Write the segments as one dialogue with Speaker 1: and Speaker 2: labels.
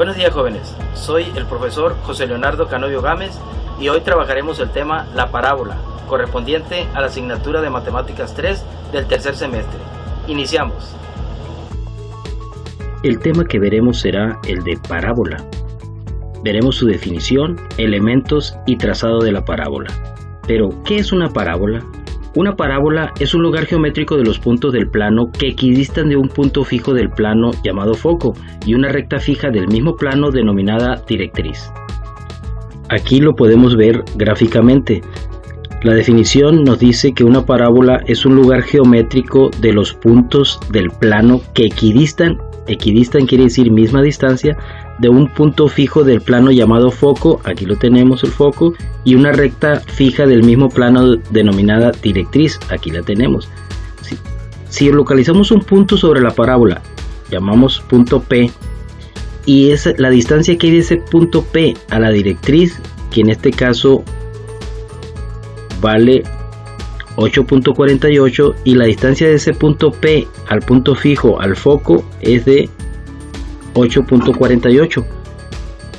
Speaker 1: Buenos días, jóvenes, soy el profesor José Leonardo Canovio Gámez y hoy trabajaremos el tema la parábola, correspondiente a la asignatura de Matemáticas 3 del tercer semestre. Iniciamos.
Speaker 2: El tema que veremos será el de parábola. Veremos su definición, elementos y trazado de la parábola. Pero, ¿qué es una parábola? Una parábola es un lugar geométrico de los puntos del plano que equidistan de un punto fijo del plano llamado foco y una recta fija del mismo plano denominada directriz. Aquí lo podemos ver gráficamente. La definición nos dice que una parábola es un lugar geométrico de los puntos del plano que equidistan quiere decir misma distancia, de un punto fijo del plano llamado foco, aquí lo tenemos el foco, y una recta fija del mismo plano denominada directriz, aquí la tenemos. Si localizamos un punto sobre la parábola, llamamos punto P, y es la distancia que hay de ese punto P a la directriz, que en este caso vale 8.48, y la distancia de ese punto P al punto fijo al foco es de 8.48.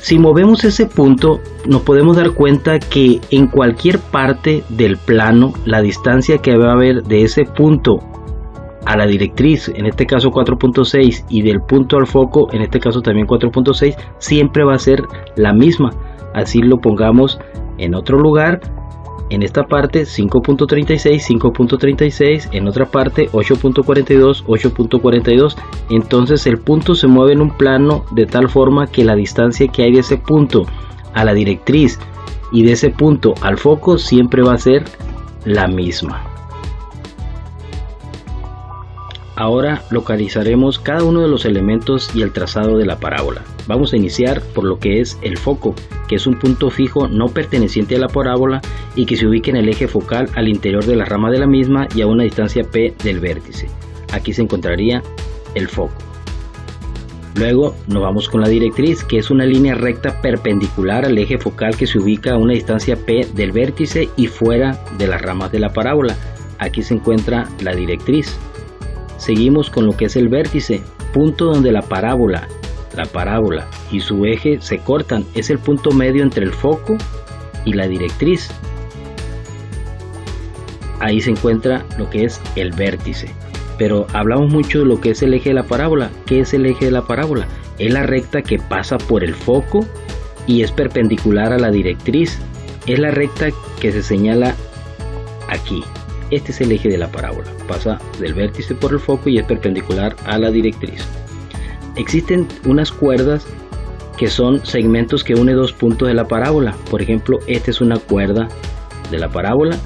Speaker 2: Si movemos ese punto, nos podemos dar cuenta que en cualquier parte del plano, la distancia que va a haber de ese punto a la directriz, en este caso 4.6, y del punto al foco, en este caso también 4.6, siempre va a ser la misma. Así lo pongamos en otro lugar. En esta parte 5.36, 5.36, en otra parte 8.42, 8.42. Entonces el punto se mueve en un plano de tal forma que la distancia que hay de ese punto a la directriz y de ese punto al foco siempre va a ser la misma. Ahora localizaremos cada uno de los elementos y el trazado de la parábola. Vamos a iniciar por lo que es el foco, que es un punto fijo no perteneciente a la parábola y que se ubica en el eje focal al interior de la rama de la misma y a una distancia P del vértice. Aquí se encontraría el foco. Luego nos vamos con la directriz, que es una línea recta perpendicular al eje focal que se ubica a una distancia P del vértice y fuera de las ramas de la parábola. Aquí se encuentra la directriz. Seguimos con lo que es el vértice, punto donde la parábola y su eje se cortan, es el punto medio entre el foco y la directriz. Ahí se encuentra lo que es el vértice. Pero hablamos mucho de lo que es el eje de la parábola. ¿Qué es el eje de la parábola? Es la recta que pasa por el foco y es perpendicular a la directriz. Es la recta que se señala aquí. Este es el eje de la parábola, pasa del vértice por el foco y es perpendicular a la directriz. Existen unas cuerdas que son segmentos que unen dos puntos de la parábola. Por ejemplo, esta es una cuerda de la parábola.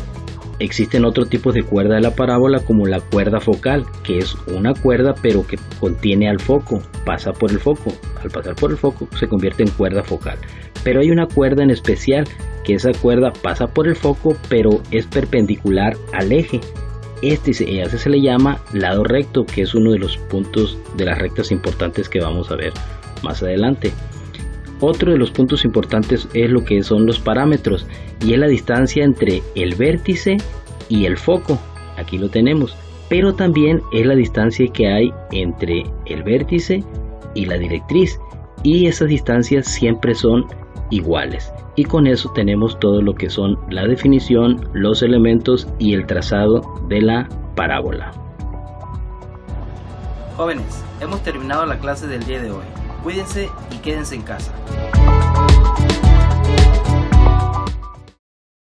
Speaker 2: Existen otros tipos de cuerda de la parábola, como la cuerda focal, que es una cuerda pero que contiene al foco, pasa por el foco. Al pasar por el foco se convierte en cuerda focal. Pero hay una cuerda en especial, que esa cuerda pasa por el foco pero es perpendicular al eje. Ese se le llama lado recto, que es uno de los puntos de las rectas importantes que vamos a ver más adelante. Otro de los puntos importantes es lo que son los parámetros, y es la distancia entre el vértice y el foco. Aquí lo tenemos. Pero también es la distancia que hay entre el vértice y la directriz, y esas distancias siempre son iguales. Y con eso tenemos todo lo que son la definición, los elementos y el trazado de la parábola.
Speaker 1: Jóvenes, hemos terminado la clase del día de hoy. Cuídense y quédense en casa.